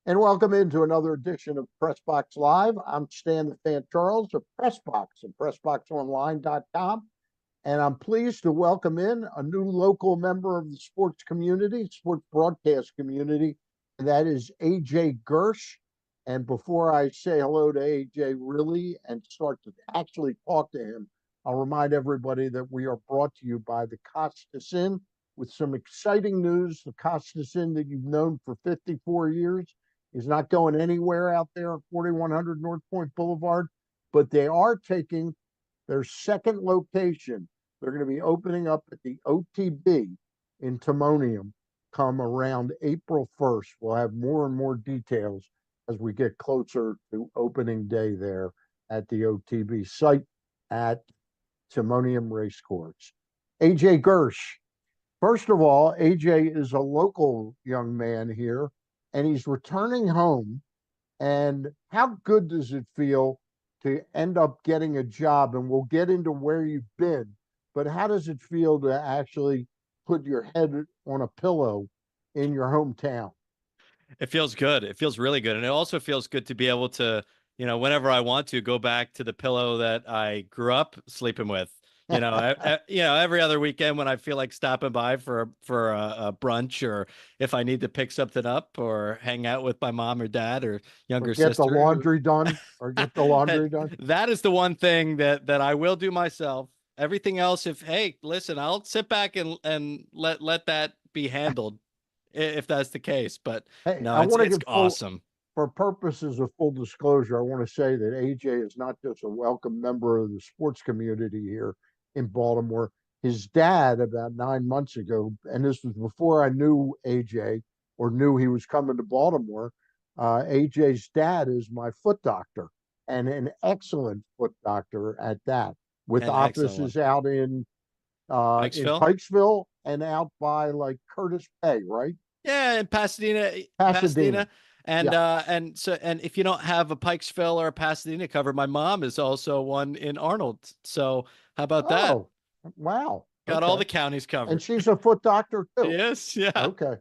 And welcome into another edition of Pressbox Live. I'm Stan the Fan Charles of Pressbox and PressBoxOnline.com. And I'm pleased to welcome in a new local member of the sports community, sports broadcast community, and that is AJ Gersh. And before I say hello to AJ really and start to actually talk to him, I'll remind everybody that we are brought to you by the Costas Inn with some exciting news. The Costas Inn that you've known for 54 years is not going anywhere out there at 4100 North Point Boulevard, but they are taking their second location. They're going to be opening up at the OTB in Timonium come around April 1st. We'll have more and more details as we get closer to opening day there at the OTB site at Timonium Racecourse. AJ Gersh. First of all, AJ is a local young man here and he's returning home. And how good does it feel to end up getting a job? And we'll get into where you've been, but how does it feel to actually put your head on a pillow in your hometown? It feels good. It feels really good. And it also feels good to be able to, whenever I want to go back to the pillow that I grew up sleeping with. Every other weekend when I feel like stopping by for a brunch, or if I need to pick something up or hang out with my mom or dad or Or younger get the sister. laundry done, or get the laundry done. That is the one thing that I will do myself. Everything else, if hey, listen, I'll sit back and let that be handled if that's the case. But Hey, no, I it's want to it's get full, awesome. for purposes of full disclosure, I want to say that AJ is not just a welcome member of the sports community here in Baltimore. His dad, about 9 months ago, and this was before I knew AJ or knew he was coming to Baltimore. AJ's dad is my foot doctor and an excellent foot doctor at that, with An excellent one. offices out in Pikesville? Pikesville and out by like Curtis Bay, right? Yeah, in Pasadena, Pasadena. Pasadena. And Yeah. and if you don't have a Pikesville or a Pasadena cover, my mom is also one in Arnold. So how about that? Oh, wow. Got all Okay. the counties And covered. she's a foot doctor too. Yes, yeah. Okay.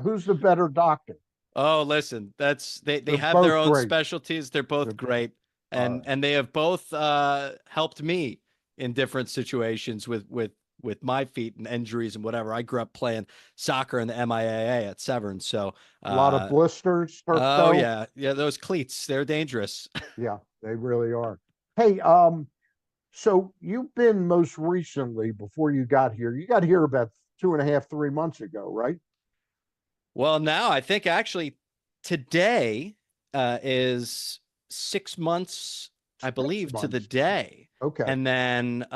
Who's the better doctor? Oh, listen, that's they They're have their both own great. specialties. They're both They're, great. all And right. and they have both helped me in different situations with my feet and injuries and whatever. I grew up playing soccer in the MIAA at Severn. So A lot of blisters, turf oh toe. yeah, yeah, those cleats, they're dangerous. Yeah, they really are. Hey, so you've been most recently before you got here about 2.5, 3 months ago, right? Well, now I think actually today is 6 months, I Six believe, to the months. day. Okay. And then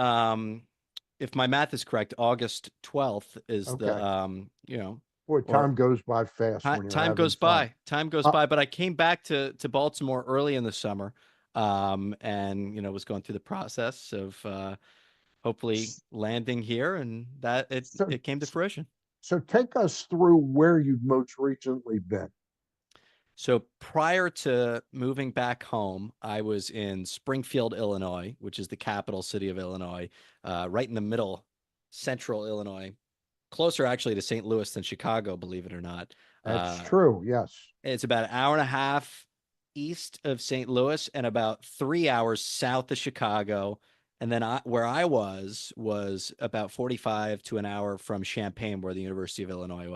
if my math is correct, August 12th is the Okay. Boy, or time goes by fast when you're time having goes fun. by. Time goes Uh, by, but I came back to Baltimore early in the summer. And was going through the process of hopefully landing here, and that it so, it came to fruition. so take us through where you've most recently been. So prior to moving back home, I was in Springfield, Illinois, which is the capital city of Illinois, right in the middle, central Illinois, closer actually to St. Louis than Chicago, believe it or not. That's Uh, true. Yes. it's about an hour and a half east of St. Louis and about 3 hours south of Chicago. And then where I was about 45 to an hour from Champaign, where the University of Illinois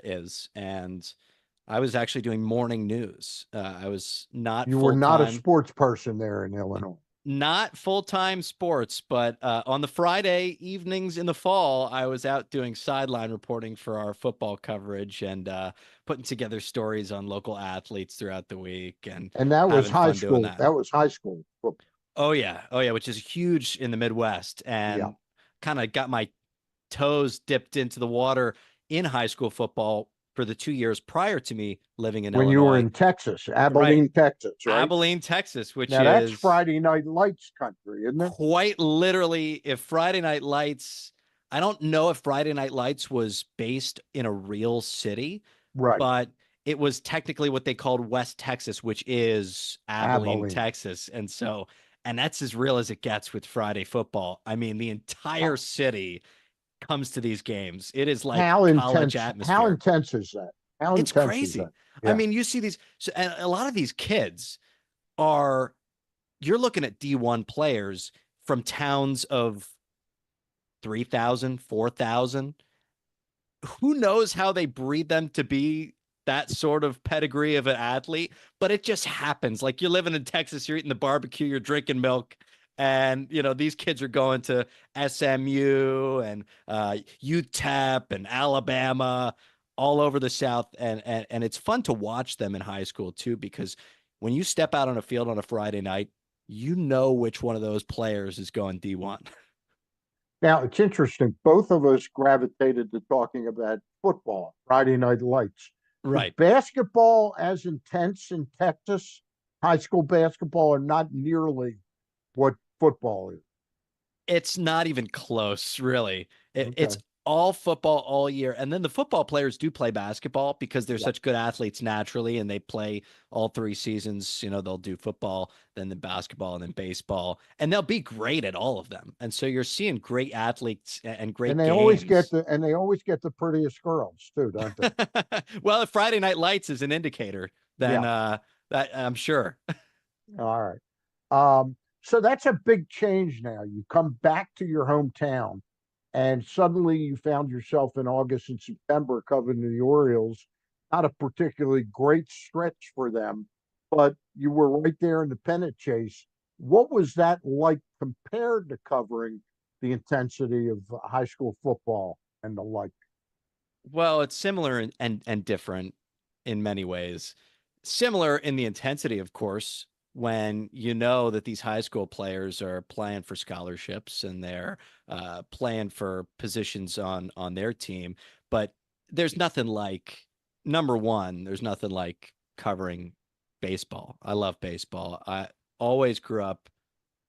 is. And I was actually doing morning news. I was not You were full not a time, sports person there in Illinois. not full time sports, but on the Friday evenings in the fall, I was out doing sideline reporting for our football coverage and putting together stories on local athletes throughout the week and And that was having high fun doing school. that. That was high school. Oh yeah, which is huge in the Midwest, Yeah. and kind of got my toes dipped into the water in high school football for the 2 years prior to me living in When you were Illinois. in Texas, Right. Abilene, Texas, right? Abilene, Texas, which Now that's is Friday Night Lights country, isn't it? quite literally, if Friday Night Lights, I don't know if Friday Night Lights was based in a real city, Right. but it was technically what they called West Texas, which is Abilene, Abilene. Texas. And that's as real as it gets with Friday football. I mean, the entire How, city comes to these games. It is like how college intense? How atmosphere. intense is that? How It's intense is crazy. that? I Yeah. mean, you see these, so, and a lot of these kids are, you're looking at D1 players from towns of 3,000, 4,000. Who knows how they breed them to be that sort of pedigree of an athlete, but it just happens. Like you're living in Texas, you're eating the barbecue, you're drinking milk, and these kids are going to SMU and UTEP and Alabama, all over the South, and it's fun to watch them in high school too, because when you step out on a field on a Friday night, you know which one of those players is going D1. Now it's interesting. Both of us gravitated to talking about football, Friday Night Lights. Was Right. basketball as intense in Texas? High school basketball, or not nearly what football is? It's not even close, really. It's Okay. all football all year. And then the football players do play basketball because they're Yeah. such good athletes naturally, and they play all 3 seasons. They'll do football, then the basketball, and then baseball, and they'll be great at all of them. And so you're seeing great athletes and And great they always get games. the prettiest girls too, don't they? Well, if Friday Night Lights is an indicator, then Yeah. that I'm sure. All right. So that's a big change now. You come back to your hometown and suddenly you found yourself in August and September covering the Orioles. Not a particularly great stretch for them, but you were right there in the pennant chase. What was that like compared to covering the intensity of high school football and the like? Well, it's similar and different in many ways. Similar in the intensity, of course, when you know that these high school players are playing for scholarships and they're playing for positions on their team. But there's nothing like, number one, there's nothing like covering baseball. I love baseball. I always grew up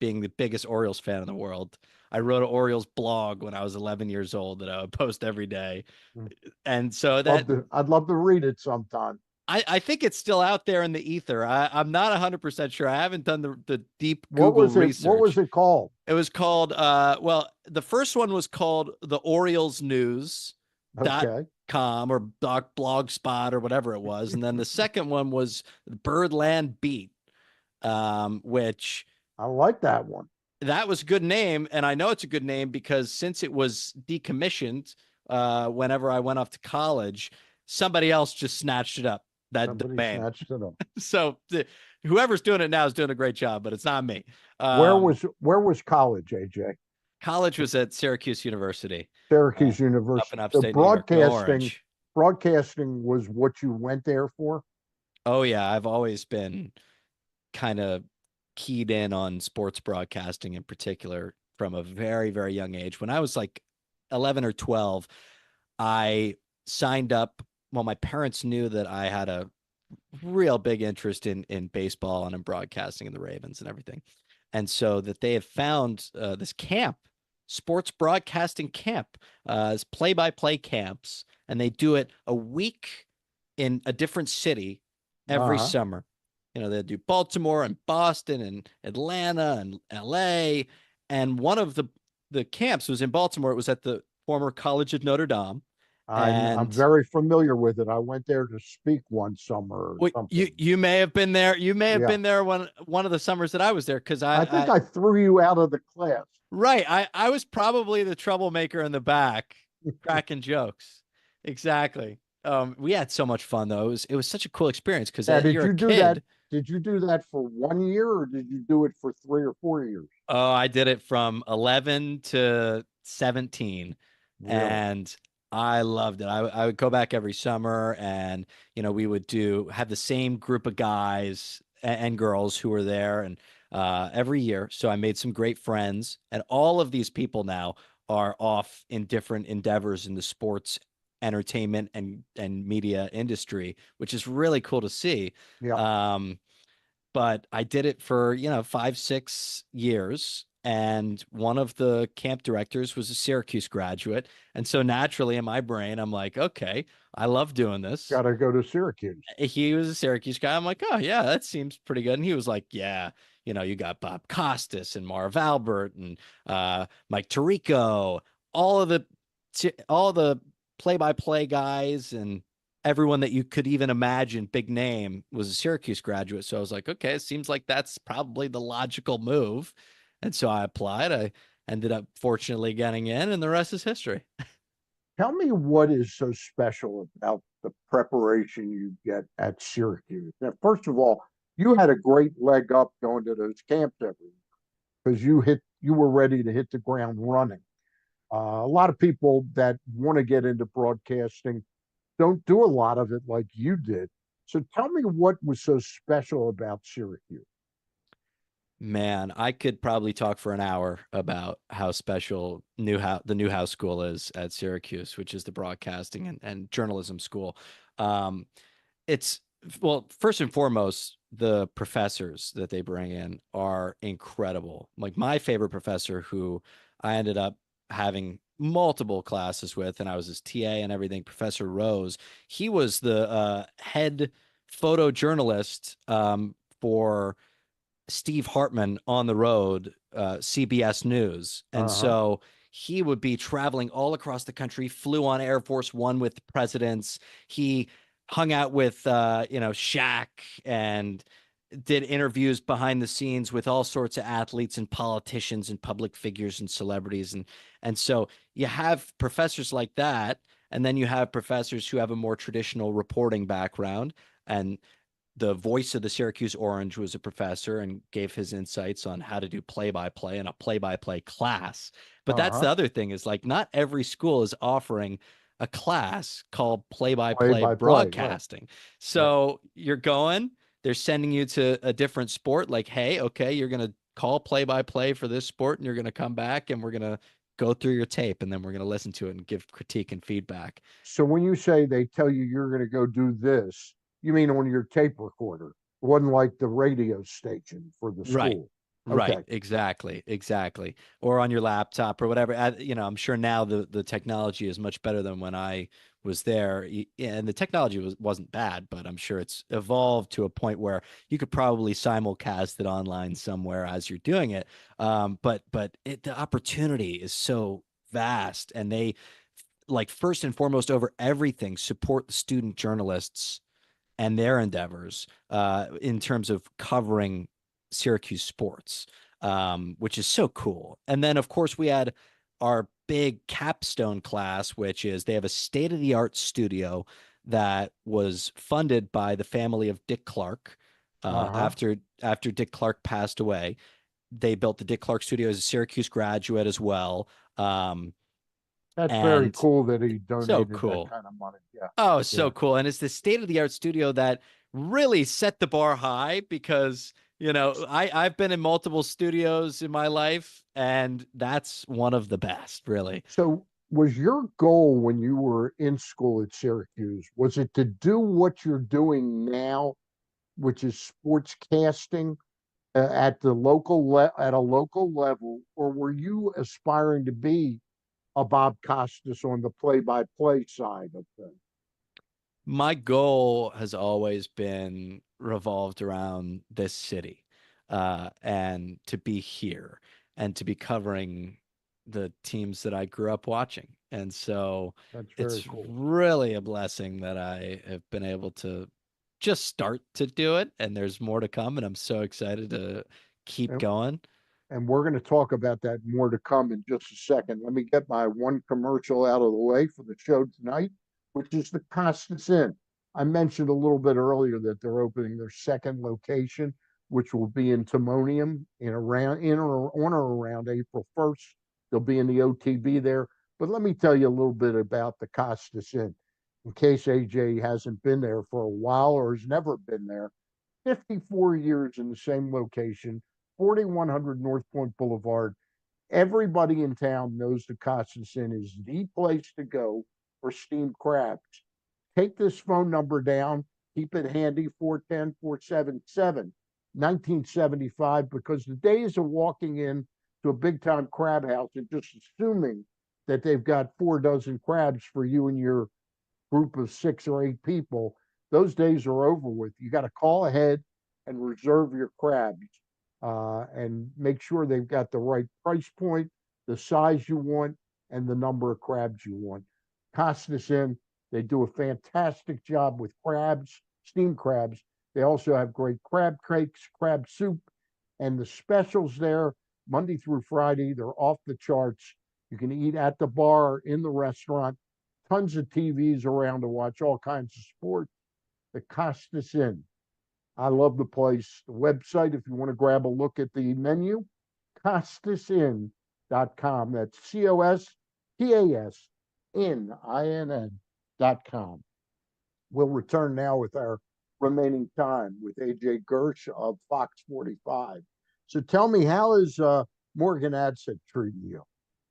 being the biggest Orioles fan in the world. I wrote an Orioles blog when I was 11 years old that I would post every day, and so that I'd love to read it sometime. I think it's still out there in the ether. I'm not 100% sure. I haven't done the deep What Google was it? What was research. it called? It was called well, the first one was called the Orioles News dot Okay. com or blogspot or whatever it was, and then the second one was Birdland Beat, which I like that one. that was a good name, and I know it's a good name because since it was decommissioned, whenever I went off to college, somebody else just snatched it up, that Somebody domain. snatched it up. So whoever's doing it now is doing a great job, but it's not me. Where was college, AJ? College was at Syracuse University, uh, Syracuse up in University. So upstate New York. Go Orange. broadcasting was what you went there for? Oh yeah, I've always been kind of keyed in on sports broadcasting in particular from a very, very young age. When I was like 11 or 12, I signed up. Well, my parents knew that I had a real big interest in baseball and in broadcasting and the Ravens and everything. And so that they have found this camp, sports broadcasting camp, it's play-by-play camps, and they do it a week in a different city every Uh-huh. summer. They do Baltimore and Boston and Atlanta and LA. And one of the camps was in Baltimore. It was at the former College of Notre Dame. I'm And very familiar with it. I went there to speak one summer or well, you something. you may have been there. You may have Yeah. been there one of the summers that I was there because I think I threw you out of the class. right, I was probably the troublemaker in the back, cracking jokes. Exactly. We had so much fun though. It was such a cool experience because Now, did you're a you do that? kid. Did you do that for 1 year or did you do it for 3 or 4 years? Oh, I did it from 11 to 17, Really? and I loved it. I would go back every summer, and we would have the same group of guys and girls who were there, and every year. So I made some great friends, and all of these people now are off in different endeavors in the sports, entertainment, and media industry, which is really cool to see. Yeah. Um, but I did it for, 5, 6 years. And one of the camp directors was a Syracuse graduate. And so naturally in my brain, I'm like, okay, I love doing this. Got to go to Syracuse. He was a Syracuse guy. I'm like, oh, yeah, that seems pretty good. And he was like, yeah, you got Bob Costas and Marv Albert and Mike Tirico, all of the all the play-by-play guys. And everyone that you could even imagine, big name, was a Syracuse graduate. So I was like, okay, it seems like that's probably the logical move. And so I applied. I ended up fortunately getting in, and the rest is history. Tell me what is so special about the preparation you get at Syracuse. Now, first of all, you had a great leg up going to those camps every year because you were ready to hit the ground running. A lot of people that want to get into broadcasting don't do a lot of it like you did. So tell me what was so special about Syracuse. Man, I could probably talk for an hour about how special the Newhouse School is at Syracuse, which is the broadcasting and journalism school. Um, it's well, first and foremost, the professors that they bring in are incredible. Like my favorite professor, who I ended up having multiple classes with, and I was his TA and everything, Professor Rose. He was the head photojournalist for Steve Hartman on the road, CBS News. And Uh-huh. so he would be traveling all across the country, flew on Air Force One with presidents. He hung out with, Shaq, and did interviews behind the scenes with all sorts of athletes and politicians and public figures and celebrities. And so you have professors like that. And then you have professors who have a more traditional reporting background. And the voice of the Syracuse Orange was a professor and gave his insights on how to do play by play in a play by play class. But that's Uh-huh. the other thing, is like not every school is offering a class called play by Play play by play, right. broadcasting. Right. So you're going, they're sending you to a different sport, like, hey, okay, you're going to call play by play for this sport, and you're going to come back and we're going to go through your tape, and then we're going to listen to it and give critique and feedback. So when you say they tell you you're going to go do this, you mean on your tape recorder? It wasn't like the radio station for the Right. school. Right. Okay. Exactly. Exactly. Or on your laptop or whatever. I'm sure now the technology is much better than when I was there. And the technology wasn't bad, but I'm sure it's evolved to a point where you could probably simulcast it online somewhere as you're doing it. The opportunity is so vast, and they, like, first and foremost over everything, support the student journalists and their endeavors in terms of covering Syracuse sports, which is so cool. And then, of course, we had our big capstone class, which is they have a state of the art studio that was funded by the family of Dick Clark. Uh-huh. After Dick Clark passed away, they built the Dick Clark Studio as a Syracuse graduate as well. Um, That's very and cool that he so donated that cool. kind of money. Yeah. Oh, so Yeah. cool. And it's the state-of-the-art studio that really set the bar high, because, I've been in multiple studios in my life, and that's one of the best, really. So was your goal when you were in school at Syracuse, was it to do what you're doing now, which is sportscasting at a local level, or were you aspiring to be a Bob Costas on the play-by-play side of things? My goal has always been revolved around this city, and to be here and to be covering the teams that I grew up watching. And so That's very it's cool. really a blessing that I have been able to just start to do it. And there's more to come. And I'm so excited to keep And, going. and we're going to talk about that more to come in just a second. Let me get my one commercial out of the way for the show tonight, which is the Costas Inn. I mentioned a little bit earlier that they're opening their second location, which will be in Timonium in or on or around April 1st. They'll be in the OTB there. But let me tell you a little bit about the Costas Inn, in case AJ hasn't been there for a while or has never been there. 54 years in the same location, 4100 North Point Boulevard. Everybody in town knows the Costas Inn is the place to go for steamed crabs. Take this phone number down, keep it handy, 410-477 1975, because the days of walking in to a big time crab house and just assuming that they've got 4 dozen crabs for you and your group of 6 or 8 people, those days are over with. You got to call ahead and reserve your crabs, and make sure they've got the right price point, the size you want, and the number of crabs you want. Costas Inn, They do a fantastic job with crabs, steamed crabs. They also have great crab cakes, crab soup, and the specials there Monday through Friday. They're off the charts. You can eat at the bar, in the restaurant, tons of TVs around to watch all kinds of sports. The Costas Inn. I love the place. The website, if you want to grab a look at the menu, costasinn.com. That's COSTASINN.com. We'll return now with our remaining time with AJ Gersh of Fox 45. So tell me, how is Morgan Adsit treating you?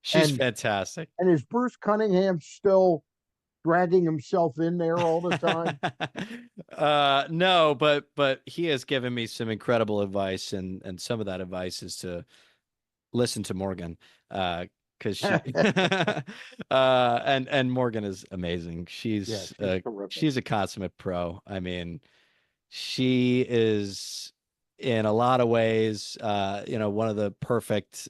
She's And fantastic. and is Bruce Cunningham still dragging himself in there all the time? No, but he has given me some incredible advice, and some of that advice is to listen to Morgan, because she and Morgan is amazing. Yeah, She's she's terrific. she's a consummate pro. I mean, she is in a lot of ways, one of the perfect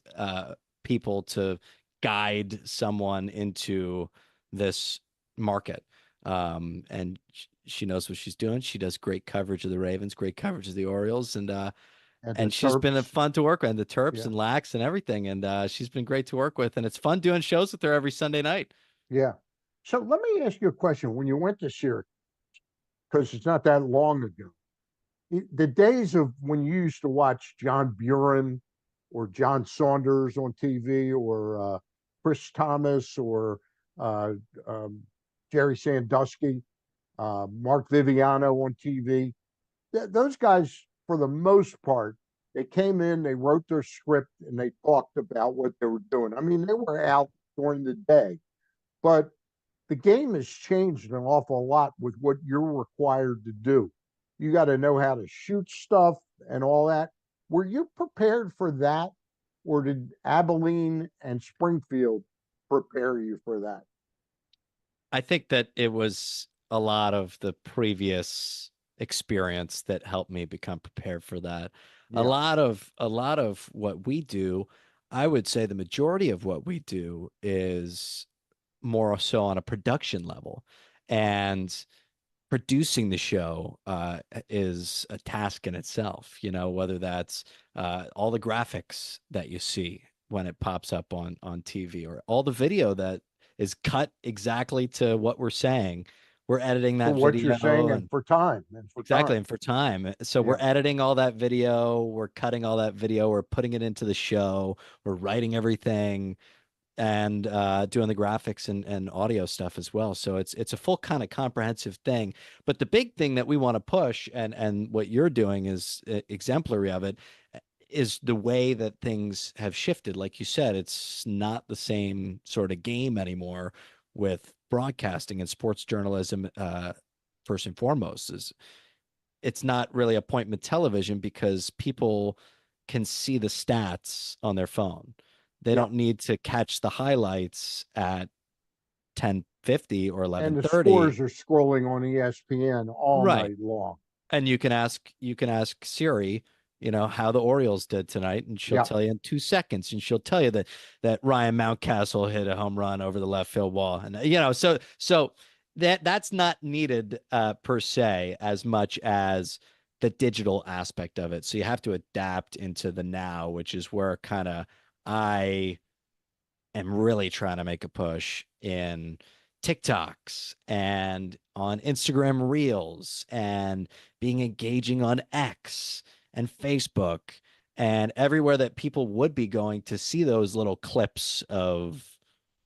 people to guide someone into this market. And she knows what she's doing. She does great coverage of the Ravens, great coverage of the Orioles, And the and she's been Terps. fun to work with, and the Terps Yeah. and Lax and everything. And she's been great to work with, and it's fun doing shows with her every Sunday night. Yeah. So let me ask you a question. When you went to Syracuse, because it's not that long ago, the days of when you used to watch John Buren or John Saunders on TV, or Chris Thomas, or uh, um, Jerry Sandusky, Mark Viviano on TV, those guys, for the most part, they came in, they wrote their script, and they talked about what they were doing. I mean, they were out during the day, but the game has changed an awful lot with what you're required to do. You got to know how to shoot stuff and all that. Were you prepared for that, or did Abilene and Springfield prepare you for that? I think that it was a lot of the previous experience that helped me become prepared for that. Yeah. A lot of what we do, I would say the majority of what we do is more so on a production level. And producing the show is a task in itself, whether that's all the graphics that you see when it pops up on TV, or all the video that is cut exactly to what we're saying. We're editing For that what you're saying, video, and and for time, and for exactly, time. and for time. So we're Yeah. editing all that video, we're cutting all that video, we're putting it into the show, we're writing everything, and doing the graphics and audio stuff as well. So it's a full kind of comprehensive thing. But the big thing that we want to push, and what you're doing is exemplary of it, is the way that things have shifted. Like you said, it's not the same sort of game anymore with broadcasting and sports journalism. First and foremost, is it's not really appointment television, because people can see the stats on their phone. They Yeah. don't need to catch the highlights at 10:50 or And the 11:30. scores are scrolling on ESPN all Right. night long. And you can ask Siri, how the Orioles did tonight, and she'll Yeah. tell you in 2 seconds, and she'll tell you that Ryan Mountcastle hit a home run over the left field wall. And so that's not needed per se, as much as the digital aspect of it. So you have to adapt into the now, which is where kind of I am really trying to make a push in TikToks and on Instagram Reels, and being engaging on X and Facebook, and everywhere that people would be going to see those little clips of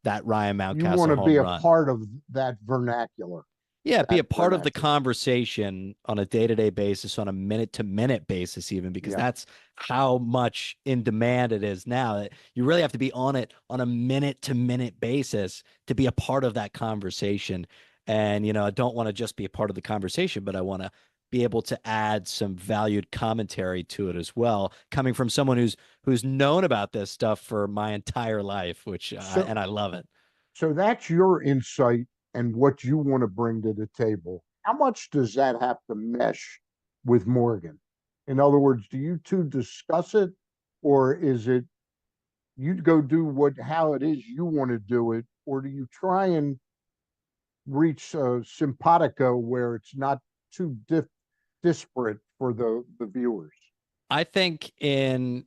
that Ryan You want Mountcastle to be home a run. part of that vernacular, Yeah, be that a part of the vernacular. conversation on a day-to-day basis, on a minute-to-minute basis, even, because Yeah. that's how much in demand it is now. That you really have to be on it on a minute-to-minute basis to be a part of that conversation. And, I don't want to just be a part of the conversation, but I want to be able to add some valued commentary to it as well, coming from someone who's known about this stuff for my entire life, which So and I love it. so that's your insight and what you want to bring to the table. How much does that have to mesh with Morgan? In other words, do you two discuss it, or is it you go do what how it is you want to do it, or do you try and reach a simpatico where it's not too disparate for the viewers. I think in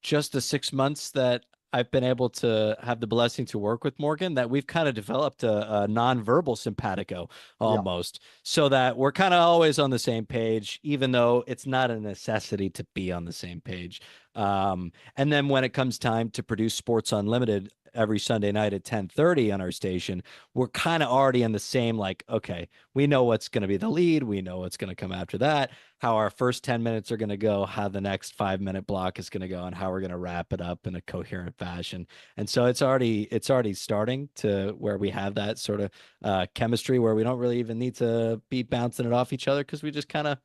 just the 6 months that I've been able to have the blessing to work with Morgan, that we've kind of developed a nonverbal simpatico Yeah. almost, so that we're kind of always on the same page, even though it's not a necessity to be on the same page. And then when it comes time to produce Sports Unlimited every Sunday night at 10:30 on our station, we're kind of already in the same, like, okay, we know what's going to be the lead, we know what's going to come after that, how our first 10 minutes are going to go, how the next 5 minute block is going to go, and how we're going to wrap it up in a coherent fashion. And so it's already starting to where we have that sort of chemistry where we don't really even need to be bouncing it off each other because we just kind of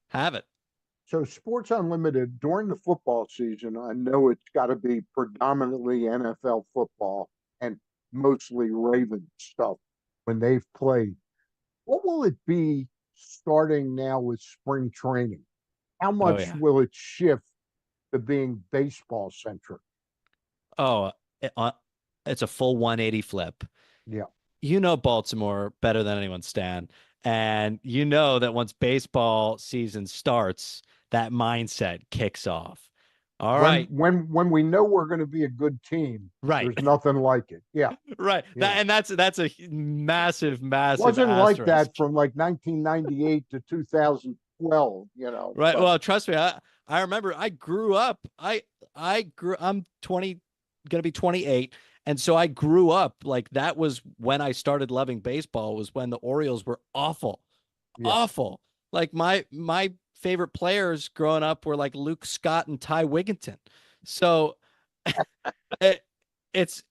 have it. So Sports Unlimited during the football season, I know it's got to be predominantly NFL football and mostly Ravens stuff when they've played. What will it be starting now with spring training? How Oh much yeah. will it shift to being baseball centric? Oh, it's a full 180 flip. Yeah. You know Baltimore better than anyone, Stan. And you know that once baseball season starts, that mindset kicks off. All When right. when we know we're going to be a good team, Right. there's nothing like it. Yeah. Right. Yeah. That's a massive, massive Wasn't like that asterisk. from like 1998 to 2012, Right. but Well, trust me, I remember I grew up. I'm 20, gonna be 28. And so I grew up like that was when I started loving baseball, was when the Orioles were awful. yeah. Awful. Like my favorite players growing up were like Luke Scott and Ty Wigginton. So it, it's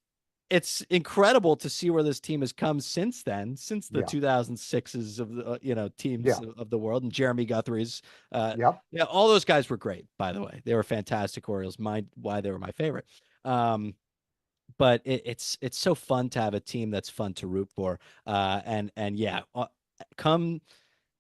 it's incredible to see where this team has come since then, since the Yeah. 2006s of the teams Yeah. of the world, and Jeremy Guthrie's. Yep. Yeah, all those guys were great. By the way, they were fantastic Orioles. Mind why they were my favorite. Um, but it's so fun to have a team that's fun to root for. And yeah, come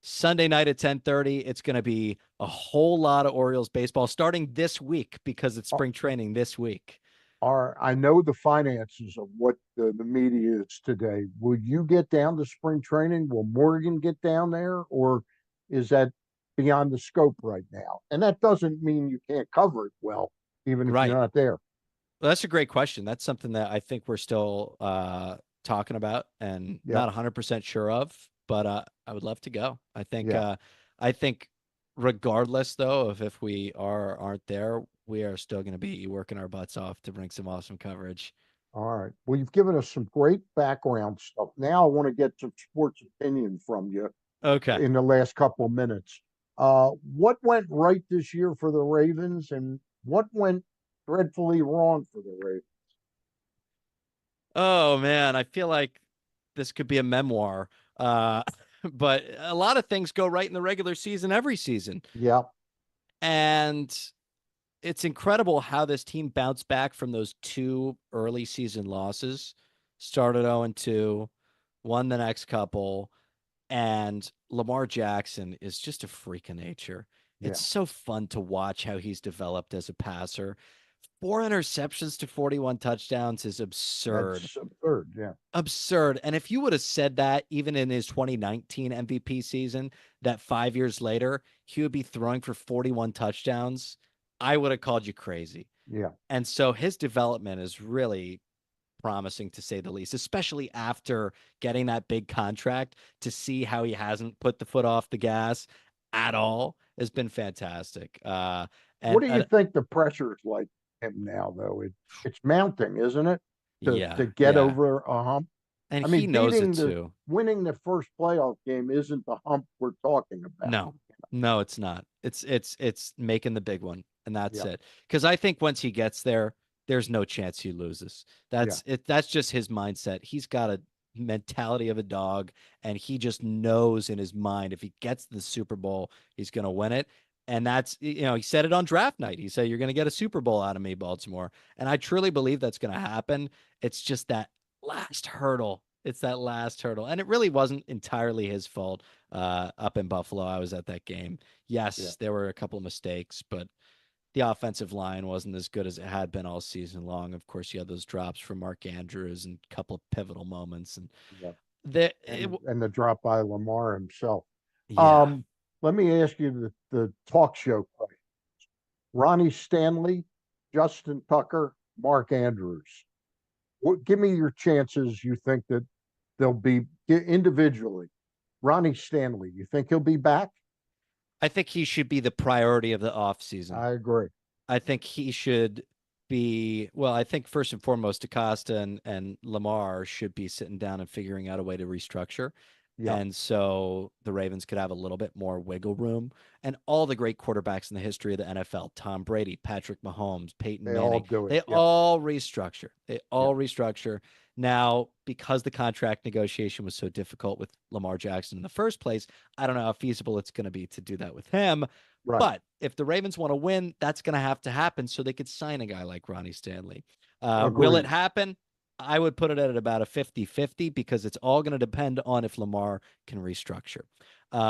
Sunday night at 10:30, it's going to be a whole lot of Orioles baseball starting this week because it's spring training this week. Are I know the finances of what the media is today. Will you get down to spring training? Will Morgan get down there, or is that beyond the scope right now? And that doesn't mean you can't cover it well, even if you're Right. not there. Well, that's a great question. That's something that I think we're still talking about and Yeah. not 100% sure of, but I would love to go. Yeah. I think regardless though of if we are or aren't there, we are still going to be working our butts off to bring some awesome coverage. All right. Well, you've given us some great background stuff. Now I want to get some sports opinion from you Okay. in the last couple of minutes. What went right this year for the Ravens, and what went dreadfully wrong for the Ravens? Oh man, I feel like this could be a memoir. Uh but a lot of things go right in the regular season every season. Yeah. And it's incredible how this team bounced back from those two early season losses. Started 0-2, won the next couple, and Lamar Jackson is just a freak of nature. It's Yeah. so fun to watch how he's developed as a passer. 4 interceptions to 41 touchdowns is absurd. That's absurd. Yeah. Absurd. And if you would have said that even in his 2019 MVP season, that 5 years later, he would be throwing for 41 touchdowns, I would have called you crazy. Yeah. And so his development is really promising to say the least, especially after getting that big contract. To see how he hasn't put the foot off the gas at all has been fantastic. What And do you think the pressure is like him now, though? It's mounting, isn't it? To yeah, get yeah. over a hump. And I he mean, knows it too. winning the first playoff game isn't the hump we're talking about. No, no, it's not. It's making the big one, and that's Yeah. it. Because I think once he gets there, there's no chance he loses. Yeah. That's it. That's just his mindset. He's got a mentality of a dog, and he just knows in his mind if he gets the Super Bowl, he's going to win it. And that's, he said it on draft night. He said, "You're going to get a Super Bowl out of me, Baltimore." And I truly believe that's going to happen. It's just that last hurdle. It's that last hurdle. And it really wasn't entirely his fault up in Buffalo. I was at that game. Yeah. Yes, there were a couple of mistakes, but the offensive line wasn't as good as it had been all season long. Of course, you had those drops from Mark Andrews and a couple of pivotal moments. And Yeah. The and the drop by Lamar himself. yeah, Um, Let me ask you the talk show question. Ronnie Stanley, Justin Tucker, Mark Andrews. Give me your chances you think that they'll be individually. Ronnie Stanley, you think he'll be back? I think he should be the priority of the offseason. I agree. I think he should be, well, I think first and foremost, Acosta and Lamar should be sitting down and figuring out a way to restructure. Yeah, And so the Ravens could have a little bit more wiggle room. And all the great quarterbacks in the history of the NFL, Tom Brady, Patrick Mahomes, Peyton they all Manning, do it. they Yeah, all restructure. They yeah, all restructure. Now, because the contract negotiation was so difficult with Lamar Jackson in the first place, I don't know how feasible it's going to be to do that with him. right. But if the Ravens want to win, that's going to have to happen so they could sign a guy like Ronnie Stanley. Will it Agreed. happen? I would put it at about a 50-50 because it's all going to depend on if Lamar can restructure. Um,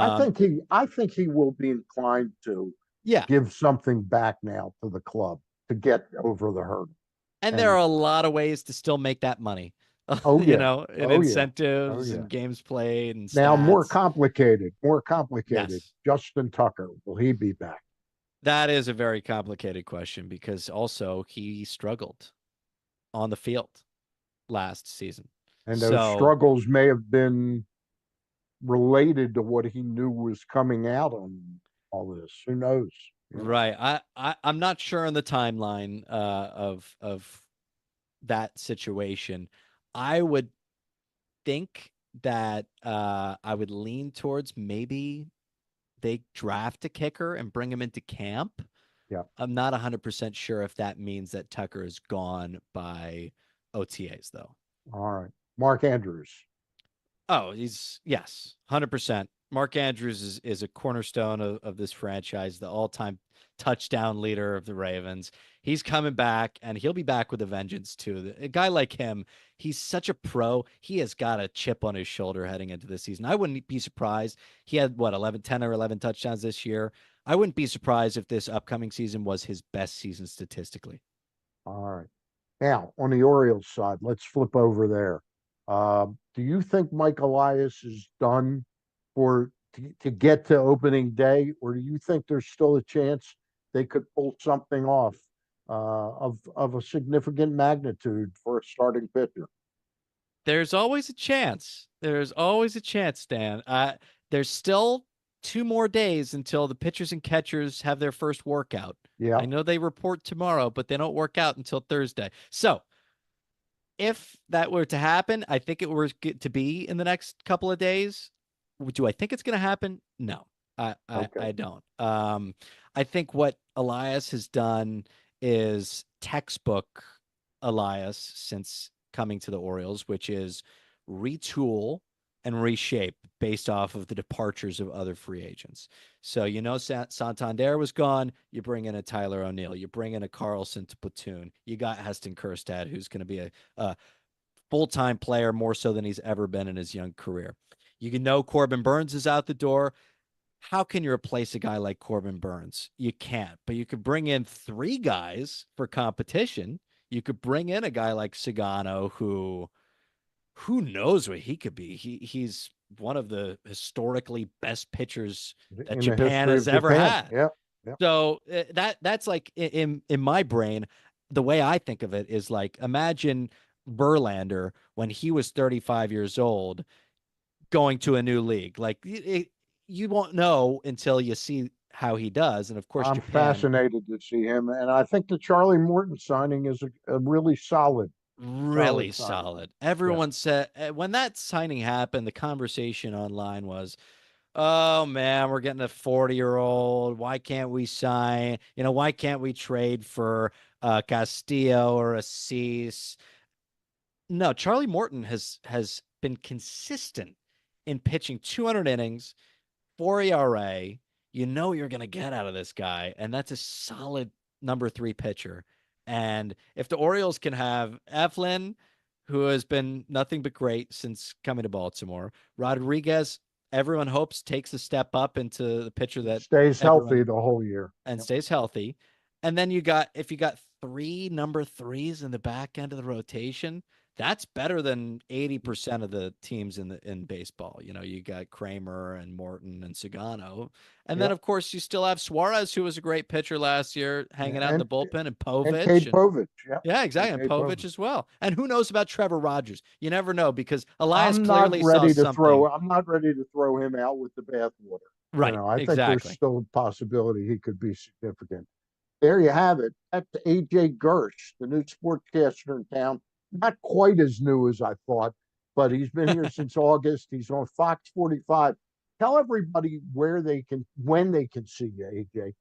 I think he will be inclined to yeah. give something back now to the club to get over the hurdle. And there are And a lot of ways to still make that money, oh yeah, in oh yeah, oh incentives yeah. and games played and Now stats. more complicated. Yes. Justin Tucker, will he be back? That is a very complicated question because also he struggled on the field last season. And those So struggles may have been related to what he knew was coming out on all this. Who knows? You know. right. I'm not sure on the timeline of that situation. I would think that I would lean towards maybe they draft a kicker and bring him into camp. Yeah. I'm not 100% sure if that means that Tucker is gone by OTAs though. All right. Mark Andrews. Oh, he's yes, 100%. Mark Andrews is a cornerstone of this franchise, the all-time touchdown leader of the Ravens. He's coming back, and he'll be back with a vengeance too. A guy like him, he's such a pro. He has got a chip on his shoulder heading into this season. I wouldn't be surprised. He had what 11, 10 or 11 touchdowns this year. I wouldn't be surprised if this upcoming season was his best season statistically. All right. Now, on the Orioles side, let's flip over there. Do you think Mike Elias is done to get to opening day, or do you think there's still a chance they could pull something off of a significant magnitude for a starting pitcher? There's always a chance. There's always a chance, Dan. There's still 2 more days until the pitchers and catchers have their first workout. Yeah. I know they report tomorrow, but they don't work out until Thursday. So if that were to happen, I think it were to be in the next couple of days. Do I think it's going to happen? No, Okay. I don't. I think what Elias has done is textbook Elias since coming to the Orioles, which is retool and reshape based off of the departures of other free agents. So, Santander was gone. You bring in a Tyler O'Neill. You bring in a Carlson to platoon. You got Heston Kjerstad, who's going to be a full-time player more so than he's ever been in his young career. You know Corbin Burns is out the door. How can you replace a guy like Corbin Burns? You can't, but you could bring in 3 guys for competition. You could bring in a guy like Sagano, who knows what he could be. He's one of the historically best pitchers that In the Japan history of has ever Japan. had. Yeah. Yeah. So that's like in my brain, the way I think of it is like imagine Verlander when he was 35 years old going to a new league. Like you won't know until you see how he does. And of course, I'm Japan fascinated to see him. And I think the Charlie Morton signing is a really solid really signing. solid. Yeah. Everyone said when that signing happened, the conversation online was, "Oh man, we're getting a 40-year-old. Why can't we sign? Why can't we trade for Castillo or a Cease?" No, Charlie Morton has been consistent in pitching 200 innings, 4 ERA. You know you're going to get out of this guy, and that's a solid number 3 pitcher. And if the Orioles can have Eflin, who has been nothing but great since coming to Baltimore, Rodriguez, everyone hopes takes a step up into the pitcher that Stays everyone healthy the whole year. and Yep. stays healthy. And then if you got 3 number 3s in the back end of the rotation, That's better than 80% of the teams in baseball. You got Kramer and Morton and Sagano. And then Yep. of course you still have Suarez, who was a great pitcher last year, Yeah, hanging out in the bullpen, and and Povich Cade and Povich. Yep. yeah, exactly. And And Cade Povich Povich. as well. And who knows about Trevor Rogers? You never know, because Elias I'm not clearly saw ready to something. throw. I'm not ready to throw him out with the bathwater. Right. I think there's Exactly. still a possibility he could be significant. There you have it. That's AJ Gersh, the new sportscaster in town. Not quite as new as I thought, but he's been here since August. He's on Fox 45. Tell everybody when they can see you, AJ.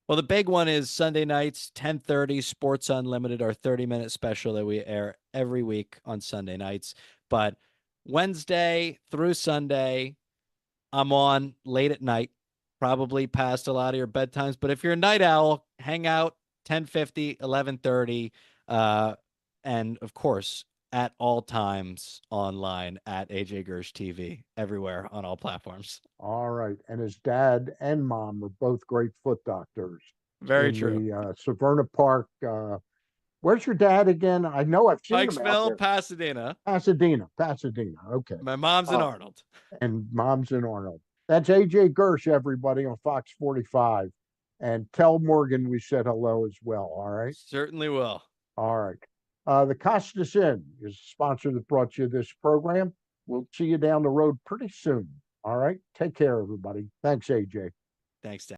Well, the big one is Sunday nights, 10:30, Sports Unlimited, our 30-minute special that we air every week on Sunday nights. But Wednesday through Sunday, I'm on late at night, probably past a lot of your bedtimes. But if you're a night owl, hang out 10:50, 11:30, and of course, at all times online at AJ Gersh TV, everywhere on all platforms. All right. And his dad and mom are both great foot doctors Very in true. the Severna Park. Where's your dad again? I know I've seen him out Pikesville, there. Pasadena. Pasadena, Pasadena. Okay. My mom's in Uh, Arnold. and mom's in Arnold. That's AJ Gersh, everybody on Fox 45. And tell Morgan we said hello as well. All right. Certainly will. All right. The Costas Inn is a sponsor that brought you this program. We'll see you down the road pretty soon. All right. Take care, everybody. Thanks, AJ. Thanks, Dan.